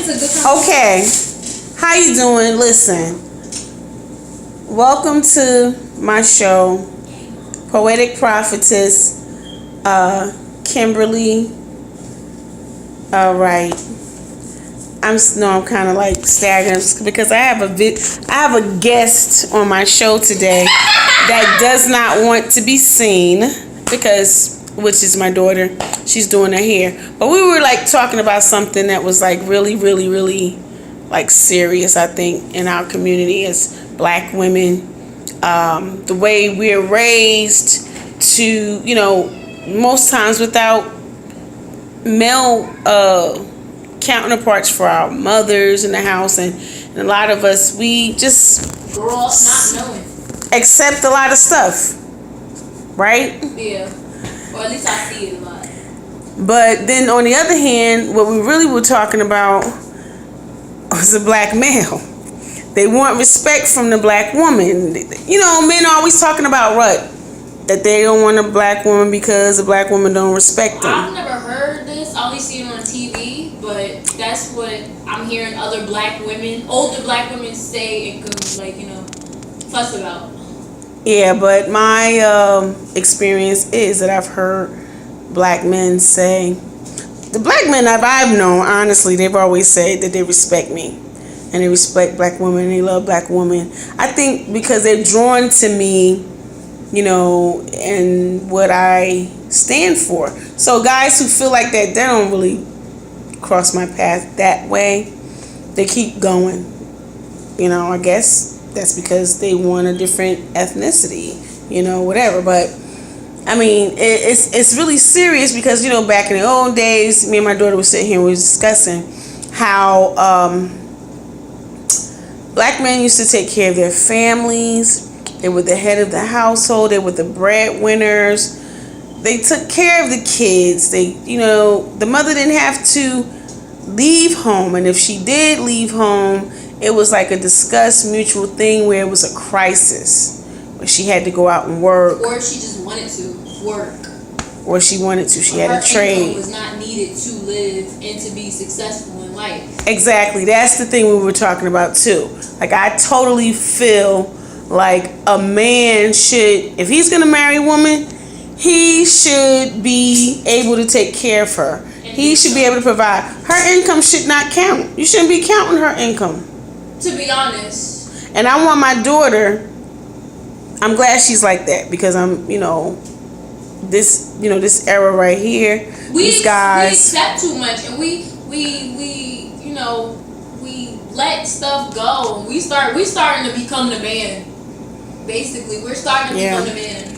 it's a good conversation. Okay, how you doing? Listen, welcome to my show, Poetic Prophetess, Kimberly. All right, I'm kind of like staggering because I have a guest on my show today that does not want to be seen which is my daughter. She's doing her hair. But we were like talking about something that was like really, really, really like serious, I think, in our community as black women. The way we're raised to, most times without male counterparts for our mothers in the house. And a lot of us, we just grow up not knowing. Accept a lot of stuff. Right? Yeah. Or at least I see it a lot. But then on the other hand, what we really were talking about was a black male. They want respect from the black woman. Men are always talking about what? That they don't want a black woman because the black woman don't respect them. I've never heard this. I only see it on TV, but that's what I'm hearing other black women, older black women say and fuss about. Yeah, but my experience is that I've heard black men say, the black men that I've known, honestly, they've always said that they respect me. And they respect black women, and they love black women. I think because they're drawn to me, and what I stand for. So guys who feel like that, they don't really cross my path that way. They keep going. I guess that's because they want a different ethnicity, whatever. But I mean, it's really serious because back in the old days, me and my daughter were sitting here and we were discussing how black men used to take care of their families. They were the head of the household. They were the breadwinners. They took care of the kids. The mother didn't have to leave home, and if she did leave home, it was like a discussed mutual thing where it was a crisis, where she had to go out and work. Or she just wanted to work. Or she wanted to. She had a trade. Her income was not needed to live and to be successful in life. Exactly. That's the thing we were talking about too. Like, I totally feel like a man should, if he's going to marry a woman, he should be able to take care of her. He should be able to provide. Her income should not count. You shouldn't be counting her income. To be honest. And I want my daughter, I'm glad she's like that because I'm, this era right here, these guys. We accept too much and we let stuff go. We starting to become the man. Basically, we're starting to become the man.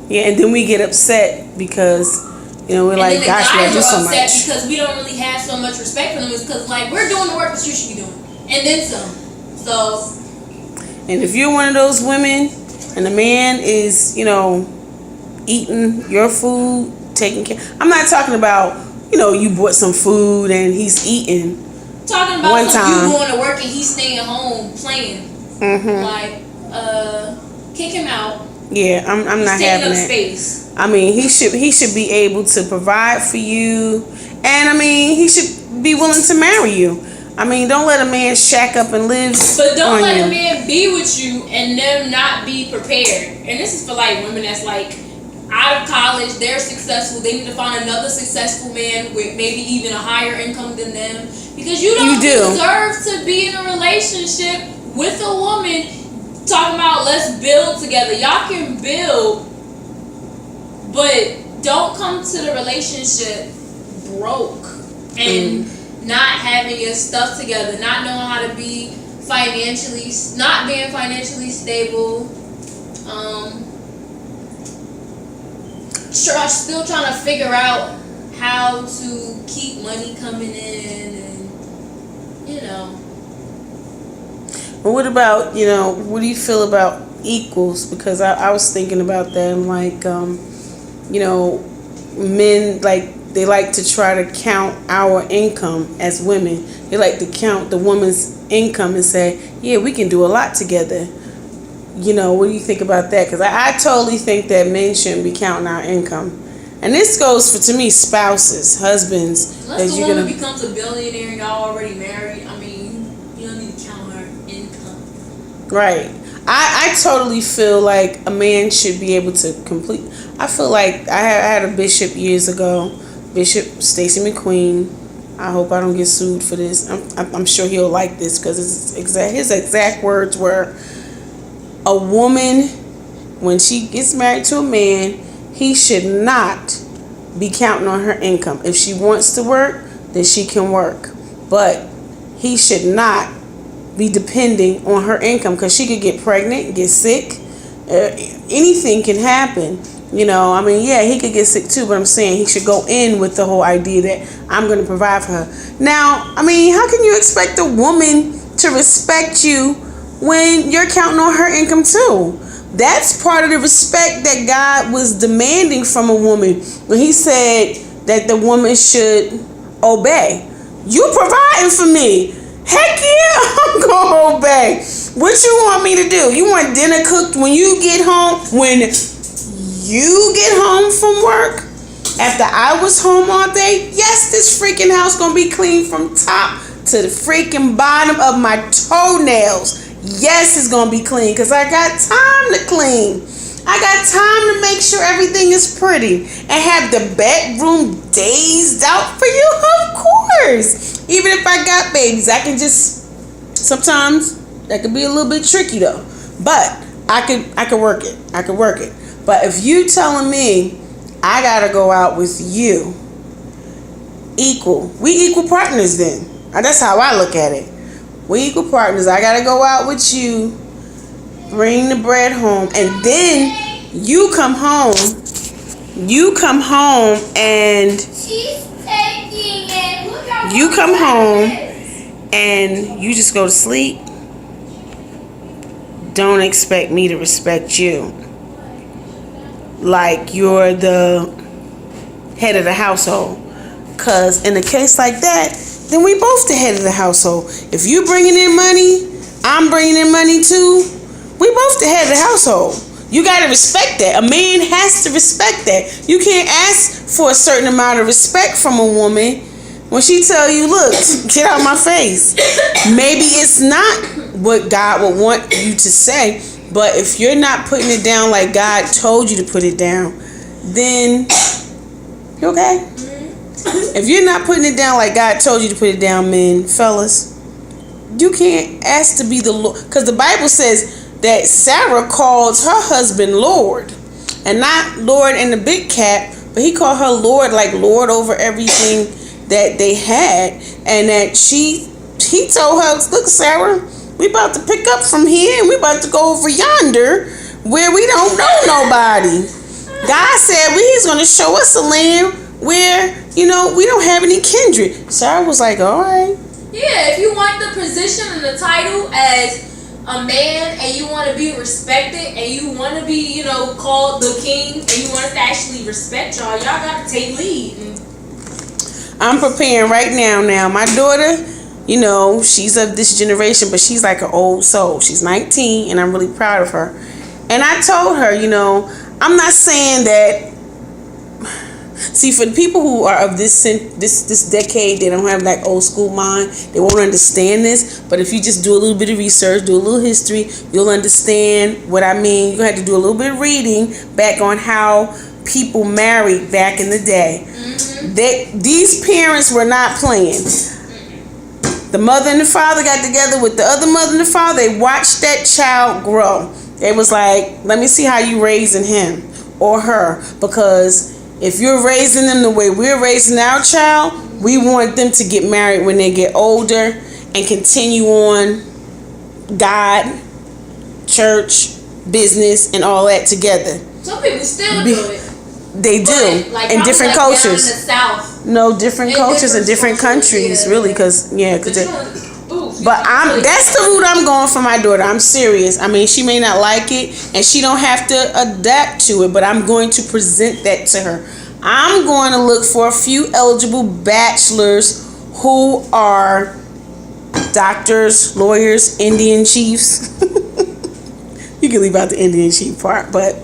Yeah, and then we get upset because we're like, gosh, we do so much. Because we don't really have so much respect for them. It's because we're doing the work that you should be doing. And then some. So. And if you're one of those women and the man is, eating your food, taking care. I'm not talking about, you bought some food and he's eating. Talking about you going to work and he's staying home playing. Mm-hmm. Kick him out. Yeah, I'm not having that. Space. I mean, he should be able to provide for you, and I mean, he should be willing to marry you. I mean, don't let a man shack up and live. But don't let a man be with you and them not be prepared. And this is for women that's out of college, they're successful. They need to find another successful man with maybe even a higher income than them, because you don't deserve to be in a relationship with a woman. Talking about let's build together. Y'all can build, but don't come to the relationship broke and not having your stuff together, not knowing how to be not being financially stable, still trying to figure out how to keep money coming in, and But what about, what do you feel about equals? Because I was thinking about them, men, they like to try to count our income as women. They like to count the woman's income and say, yeah, we can do a lot together. What do you think about that? Because I totally think that men shouldn't be counting our income. And this goes for, to me, spouses, husbands. Unless the woman becomes a billionaire and y'all already married, I mean, you don't need to count her income. Right. I totally feel like a man should be able to complete. I feel like I had a bishop years ago, Bishop Stacy McQueen. I hope I don't get sued for this. I'm sure he'll like this because his exact words were, a woman, when she gets married to a man, he should not be counting on her income. If she wants to work, then she can work. But he should not be depending on her income because she could get pregnant, get sick. Anything can happen. You know, I mean, yeah, he could get sick too, but I'm saying he should go in with the whole idea that I'm going to provide for her. Now, I mean, how can you expect a woman to respect you when you're counting on her income too? That's part of the respect that God was demanding from a woman when he said that the woman should obey. You providing for me. Heck yeah, I'm going to obey. What you want me to do? You want dinner cooked when you get home? When you get home from work after I was home all day? Yes, this freaking house gonna be clean from top to the freaking bottom of my toenails. Yes, it's gonna be clean because I got time to clean. I got time to make sure everything is pretty and have the bedroom dazed out for you. Of course, even if I got babies, I can just, sometimes that could be a little bit tricky though, but I could work it. I could work it. But if you telling me I gotta go out with you, we equal partners then. That's how I look at it. We equal partners. I gotta go out with you, bring the bread home, and then you come home. You come home and She's taking it. Look how you come home and you just go to sleep. Don't expect me to respect you like you're the head of the household. Because in a case like that, then we both the head of the household. If you bringing in money, I'm bringing in money too. We both the head of the household. You got to respect that. A man has to respect that. You can't ask for a certain amount of respect from a woman when she tell you, look, get out my face. Maybe it's not what God would want you to say, but if you're not putting it down like God told you to put it down, then you okay? If you're not putting it down like God told you to put it down, men, fellas, you can't ask to be the Lord. Because the Bible says that Sarah called her husband Lord. And not Lord in the big cap, but he called her Lord, like Lord over everything that they had. And that he told her, look, Sarah, we about to pick up from here and we about to go over yonder where we don't know nobody. God said he's going to show us a land where, we don't have any kindred. Sarah was like, all right. Yeah, if you want the position and the title as a man and you want to be respected and you want to be, called the king and you want us to actually respect y'all got to take lead. I'm preparing right now. Now, my daughter, she's of this generation, but she's like an old soul. She's 19, and I'm really proud of her. And I told her, I'm not saying that. See, for the people who are of this decade, they don't have that old school mind. They won't understand this. But if you just do a little bit of research, do a little history, you'll understand what I mean. You had to do a little bit of reading back on how people married back in the day. These parents were not playing. The mother and the father got together with the other mother and the father. They watched that child grow. They was like, let me see how you raising him or her. Because if you're raising them the way we're raising our child, we want them to get married when they get older and continue on God, church, business, and all that together. Some people still do it. They do, like, in different cultures. Down in the South. No, different cultures in different countries, really, because but that's the route I'm going for my daughter. I'm serious. I mean, she may not like it, and she don't have to adapt to it, but I'm going to present that to her. I'm going to look for a few eligible bachelors who are doctors, lawyers, Indian chiefs. You can leave out the Indian chief part, but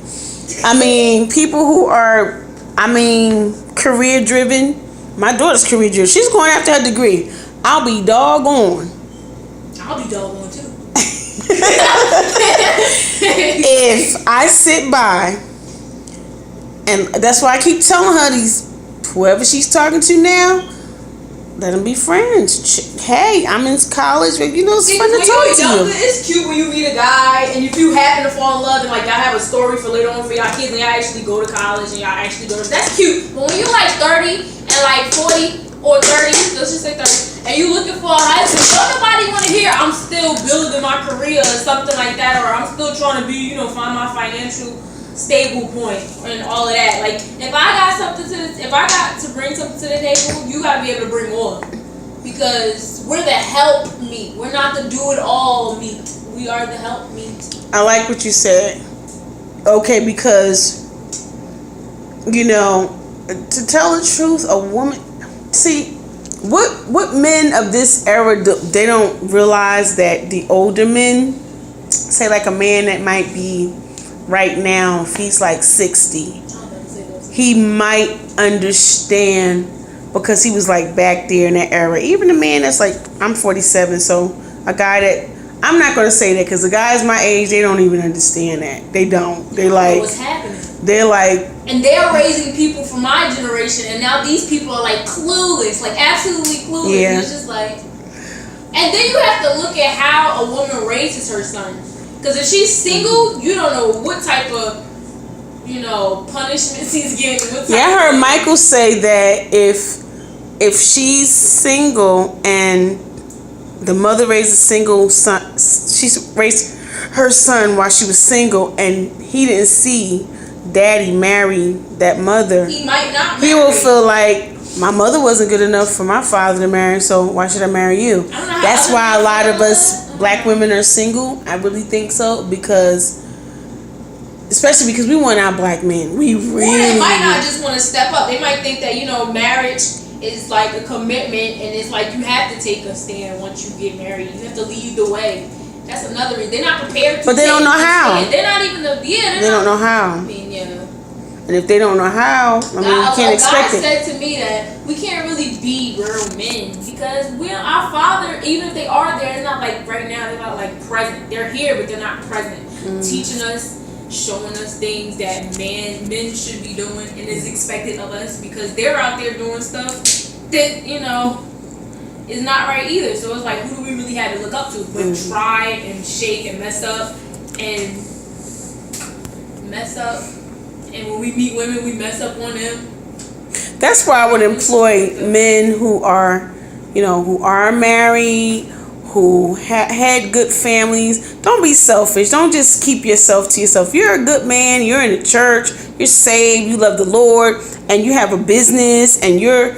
I mean, people who are I mean, career driven. My daughter's career driven. She's going after her degree. I'll be doggone. I'll be doggone too. If I sit by, and that's why I keep telling her whoever she's talking to now, let them be friends. Hey, I'm in college, but it's fun to talk to you. It's cute when you meet a guy and if you happen to fall in love and like y'all have a story for later on for y'all kids and y'all actually go to college and y'all actually go to, that's cute. But when you're like 30 and like 40 or 30, let's just say 30, and you looking for a husband, don't nobody want to hear I'm still building my career or something like that, or I'm still trying to be, find my financial stable point and all of that. Like if I got to bring something to the table, you gotta be able to bring more, because we're the help meet. We're not the do it all meet. We are the help meet. I like what you said. Okay, because to tell the truth, a woman. See, what men of this era do, they don't realize that the older men, say like a man that might be right now, if he's like 60, he might understand because he was like back there in that era. Even a man that's like, I'm 47, so a guy that, I'm not going to say that because the guys my age, they don't even understand that. They don't. They like, what's happening? They're like, and they're raising people from my generation, and now these people are like clueless, like absolutely clueless. Yeah. And it's just like, and then you have to look at how a woman raises her son. Because if she's single, you don't know what type of, punishments he's getting. I heard Michael say that if she's single and the mother raised a single son, she raised her son while she was single, and he didn't see daddy marry that mother, he might not marry. He will feel like, my mother wasn't good enough for my father to marry, so why should I marry you? That's why a lot of us black women are single. I really think so, especially because we want our black men. We really. Or they might not just want to step up. They might think that marriage is like a commitment, and it's like you have to take a stand once you get married. You have to lead the way. That's another reason. They're not prepared to. But they don't know how. They're not even they don't know how. I mean, yeah. And if they don't know how, you can't expect it. God said to me that we can't really be real men because our father, even if they are there, it's not like right now, they're not like present. They're here, but they're not present. Teaching us, showing us things that men should be doing and is expected of us, because they're out there doing stuff that, is not right either. So it's like, who do we really have to look up to? But try and shake and mess up. And when we meet women, we mess up on them. That's why I would employ men who are, who are married, who had good families. Don't be selfish. Don't just keep yourself to yourself. You're a good man. You're in the church. You're saved. You love the Lord, and you have a business, and you're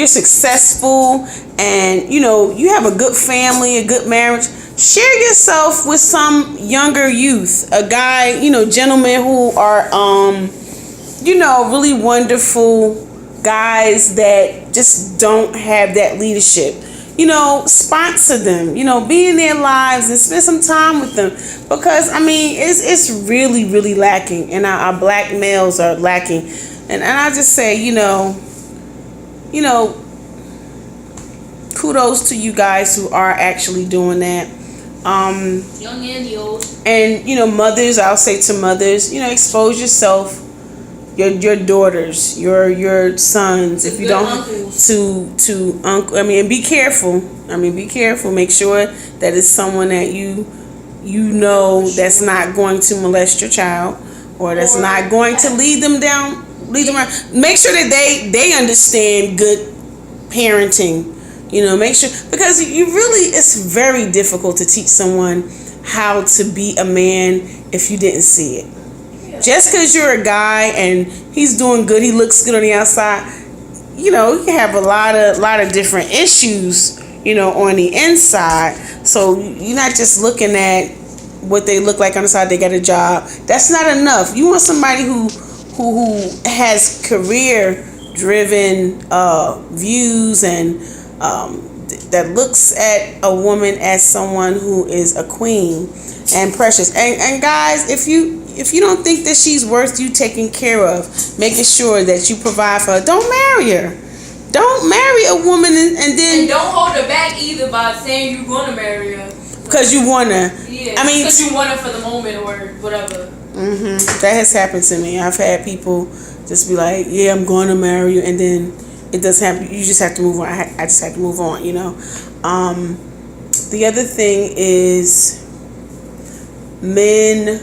successful, and you have a good family, a good marriage. Share yourself with some younger youth, a guy, gentlemen who are, really wonderful guys that just don't have that leadership. Sponsor them, be in their lives and spend some time with them, because it's really, really lacking, and our black males are lacking. And I just say, kudos to you guys who are actually doing that. Young and old. And mothers, I'll say to mothers, expose yourself, your daughters, your sons, if you don't, uncles. to uncle. And be careful. Be careful. Make sure that it's someone that you that's not going to molest your child, or that's not going to lead them around. Make sure that they understand good parenting. Make sure, because it's very difficult to teach someone how to be a man if you didn't see it. Yeah. Just because you're a guy and he's doing good, he looks good on the outside, you can have a lot of different issues, on the inside. So you're not just looking at what they look like on the side. They got a job. That's not enough. You want somebody who has career-driven views and that looks at a woman as someone who is a queen and precious. And guys, if if you don't think that she's worth you taking care of, making sure that you provide for her, don't marry her. Don't marry a woman and then... And don't hold her back either by saying you're going to marry her. Because you want to. Yeah, I mean... because you want her for the moment or whatever. That has happened to me. I've had people just be like, yeah, I'm going to marry you. And then it doesn't happen. You just have to move on. I just have to move on, you know. The other thing is men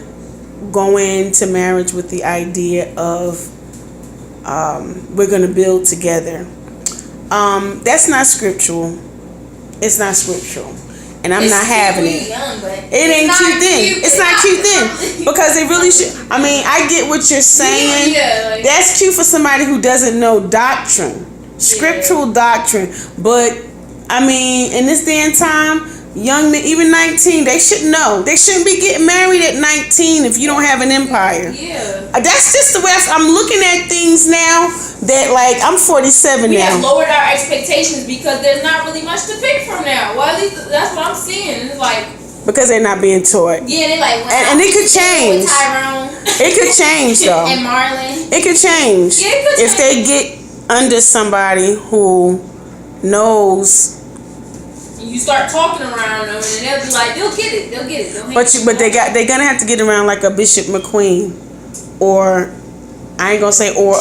go into marriage with the idea of we're going to build together. That's not scriptural. It's not scriptural. And I'm not having it. It ain't cute then. It's not cute then. Because it really should. I mean, I get what you're saying. Yeah, like, that's cute for somebody who doesn't know doctrine. Scriptural doctrine. But, I mean, in this day and time, young men, even 19, they should know. They shouldn't be getting married at 19 if you don't have an empire. Yeah. That's just the way I'm looking at things now. That, like, I'm 47 we now. have lowered our expectations because there's not really much to pick from now. Well, at least that's what I'm seeing. It's like, because they're not being taught. yeah, they like, and it could change. Tyrone. It could change though. And Marlon. It could change. Yeah, it could if they get under somebody who knows. You start talking around them, and they'll be like, they'll get it. They'll get it. But they're gonna have to get around like a Bishop McQueen, or I ain't gonna say or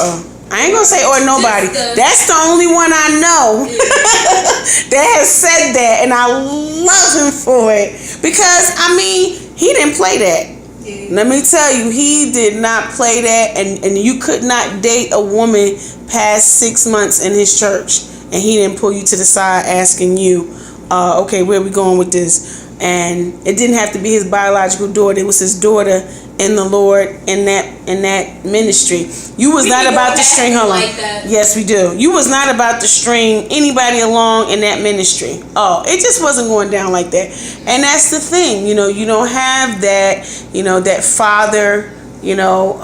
nobody. That's the only one I know that has said that, and I love him for it because I mean he didn't play that. Yeah. Let me tell you, he did not play that, and you could not date a woman past 6 months in his church, and he didn't pull you to the side asking you, okay, where are we going with this? And it didn't have to be his biological daughter. It was his daughter in the Lord in that ministry. You was not about to string her along. Yes, we do. You was not about to string anybody along in that ministry. Oh, it just wasn't going down like that. And that's the thing, you know, you don't have that, you know, that father, you know,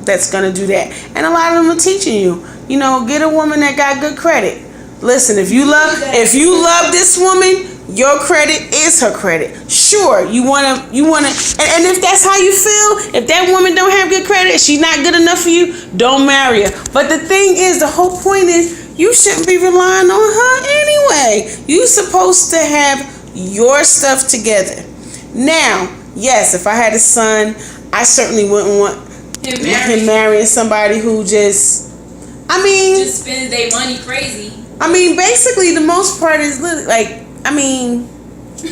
that's gonna do that. And a lot of them are teaching you, you know, get a woman that got good credit. Listen, if you love this woman, your credit is her credit. Sure, you wanna, and if that's how you feel, if that woman don't have good credit, she's not good enough for you, don't marry her. But the thing is, the whole point is, you shouldn't be relying on her anyway. You supposed to have your stuff together. Now, yes, if I had a son, I certainly wouldn't want him marrying somebody who just spends their money crazy. I mean, basically, the most part is like, I mean,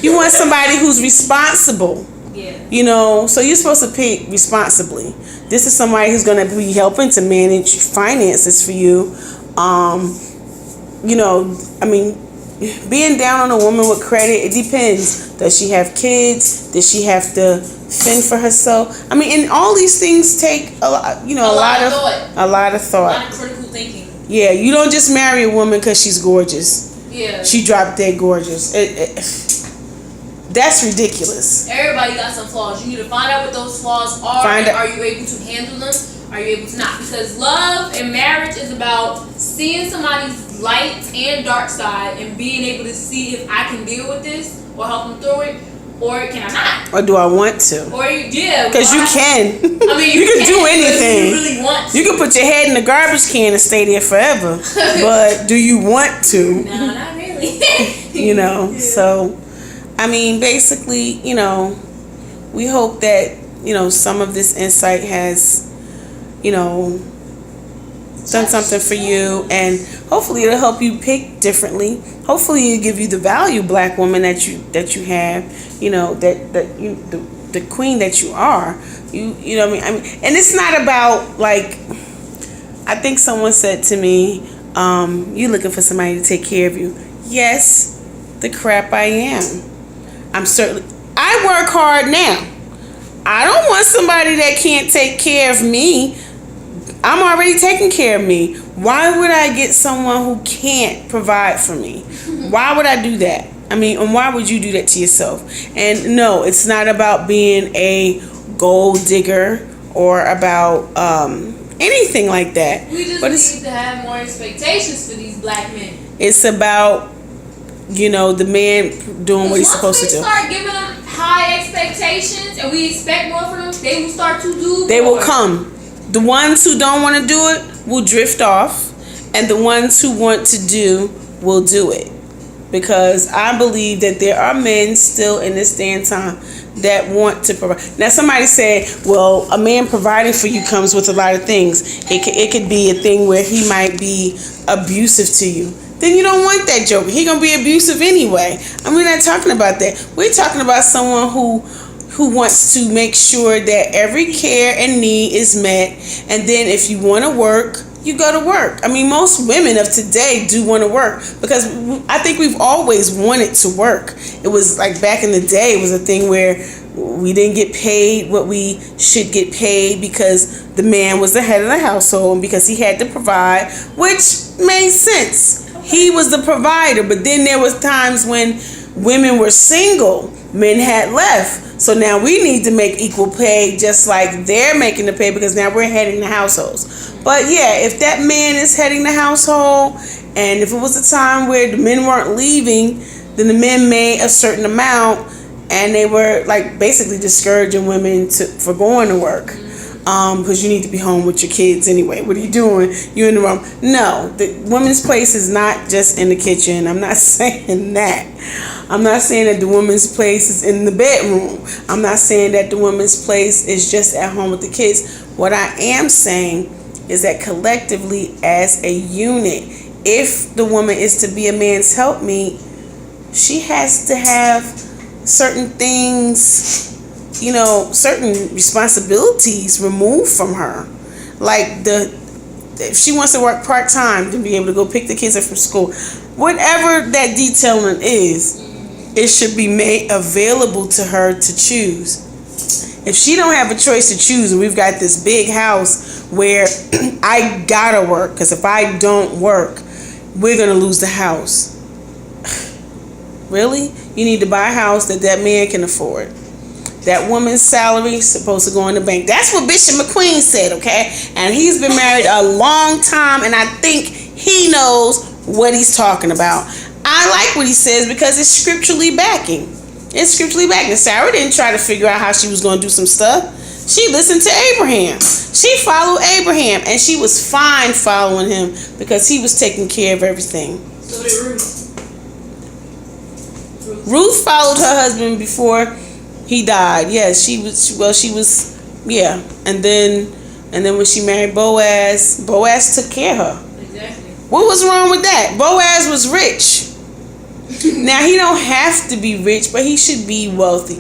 you want somebody who's responsible. Yeah. You know, so you're supposed to pay responsibly. This is somebody who's going to be helping to manage finances for you. You know, I mean, being down on a woman with credit, it depends. Does she have kids? Does she have to fend for herself? I mean, and all these things take a lot, you know, a lot of thought. A lot of critical thinking. Yeah, you don't just marry a woman because she's gorgeous. Yeah. She dropped dead gorgeous. That's ridiculous. Everybody got some flaws. You need to find out what those flaws are. Are you able to handle them? Are you able to not? Because love and marriage is about seeing somebody's light and dark side and being able to see if I can deal with this or help them through it, or can I not? Or do I want to? Or yeah, because you can. I mean, you can do anything. You really want to. You can put your head in the garbage can and stay there forever. But do you want to? No, not really. You know, yeah. So I mean, basically, you know, we hope that, you know, some of this insight has, you know, done something for you, and hopefully it'll help you pick differently. Hopefully it'll give you the value, black woman, that you have, you know, that you the queen that you are. You know what I mean? And it's not about, like, I think someone said to me, you're looking for somebody to take care of you. Yes, the crap I am. I work hard now. I don't want somebody that can't take care of me. I'm already taking care of me. Why would I get someone who can't provide for me? Why would I do that? I mean, and why would you do that to yourself? And no, it's not about being a gold digger or about anything like that. We just need to have more expectations for these black men. It's about, you know, the man doing what he's supposed to do. Once we start giving them high expectations and we expect more from them, they will start to do. They will more. come. The ones who don't want to do it will drift off, and the ones who want to do will do it. Because I believe that there are men still in this day and time that want to provide. Now, somebody said, well, a man providing for you comes with a lot of things. It could be a thing where he might be abusive to you. Then you don't want that joker. He gonna be abusive anyway. And we're not talking about that. We're talking about someone who wants to make sure that every care and need is met. And then if you want to work, you go to work. I mean, most women of today do want to work because I think we've always wanted to work. It was like back in the day, it was a thing where we didn't get paid what we should get paid because the man was the head of the household and because he had to provide, which made sense. He was the provider, but then there was times when women were single, men had left. So now we need to make equal pay just like they're making the pay because now we're heading the households. But yeah, if that man is heading the household and if it was a time where the men weren't leaving, then the men made a certain amount and they were like basically discouraging women for going to work. Because you need to be home with your kids anyway. What are you doing? You in the room? No, the woman's place is not just in the kitchen. I'm not saying that. I'm not saying that the woman's place is in the bedroom. I'm not saying that the woman's place is just at home with the kids. What I am saying is that collectively as a unit, if the woman is to be a man's helpmeet, she has to have certain things, you know, certain responsibilities removed from her. Like if she wants to work part-time to be able to go pick the kids up from school, whatever that detailing is, it should be made available to her to choose. If she don't have a choice to choose, and we've got this big house where I gotta work, because if I don't work, we're gonna lose the house. Really? You need to buy a house that man can afford. That woman's salary is supposed to go in the bank. That's what Bishop McQueen said, okay? And he's been married a long time, and I think he knows what he's talking about. I like what he says because it's scripturally backing. It's scripturally backing. Sarah didn't try to figure out how she was going to do some stuff. She listened to Abraham. She followed Abraham, and she was fine following him because he was taking care of everything. So did Ruth. Ruth followed her husband before he died. Yes, she was, yeah. And then when she married Boaz took care of her. Exactly. What was wrong with that? Boaz was rich. Now, he don't have to be rich, but he should be wealthy.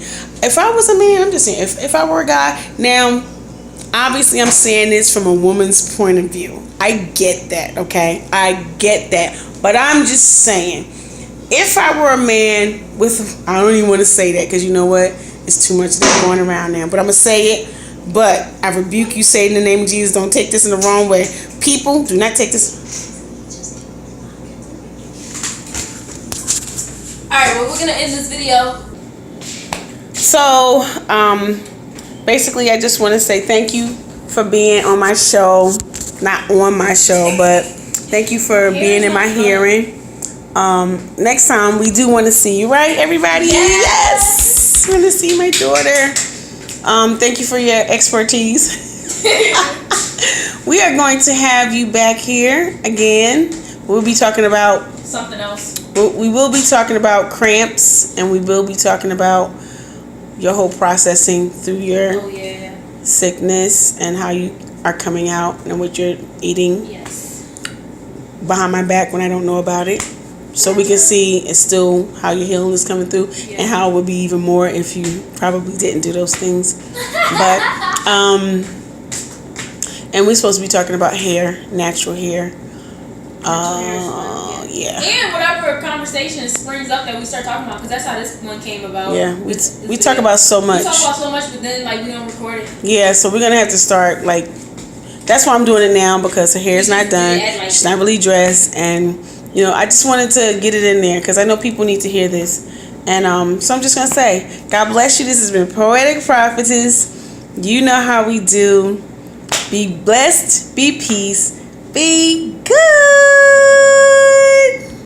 If I was a man, I'm just saying, if I were a guy, now, obviously I'm saying this from a woman's point of view. I get that, okay? I get that. But I'm just saying, if I were a man with, I don't even want to say that because you know what? It's too much that's going around now. But I'm going to say it. But I rebuke you, Satan, in the name of Jesus. Don't take this in the wrong way. People, do not take this. Alright, well, we're going to end this video. So, basically, I just want to say thank you for being on my show. Not on my show, but thank you for being in my hearing. Next time, we do want to see you, right, everybody? Yes! I want to see my daughter. Thank you for your expertise. We are going to have you back here again. We'll be talking about something else. We will be talking about cramps, and we will be talking about your whole processing through your sickness and how you are coming out and what you're eating behind my back when I don't know about it. So we can see it's still how your healing is coming through and how it would be even more if you probably didn't do those things. But, and we're supposed to be talking about hair, natural hair. Yeah. And whatever conversation springs up that we start talking about, because that's how this one came about. Yeah, we talk about so much. We talk about so much, but then like we don't record it. Yeah, so we're gonna have to start like. That's why I'm doing it now because her hair's not done. She's not really dressed, and you know I just wanted to get it in there because I know people need to hear this, and so I'm just gonna say, God bless you. This has been Poetic Prophetess. You know how we do. Be blessed. Be peace. Be good.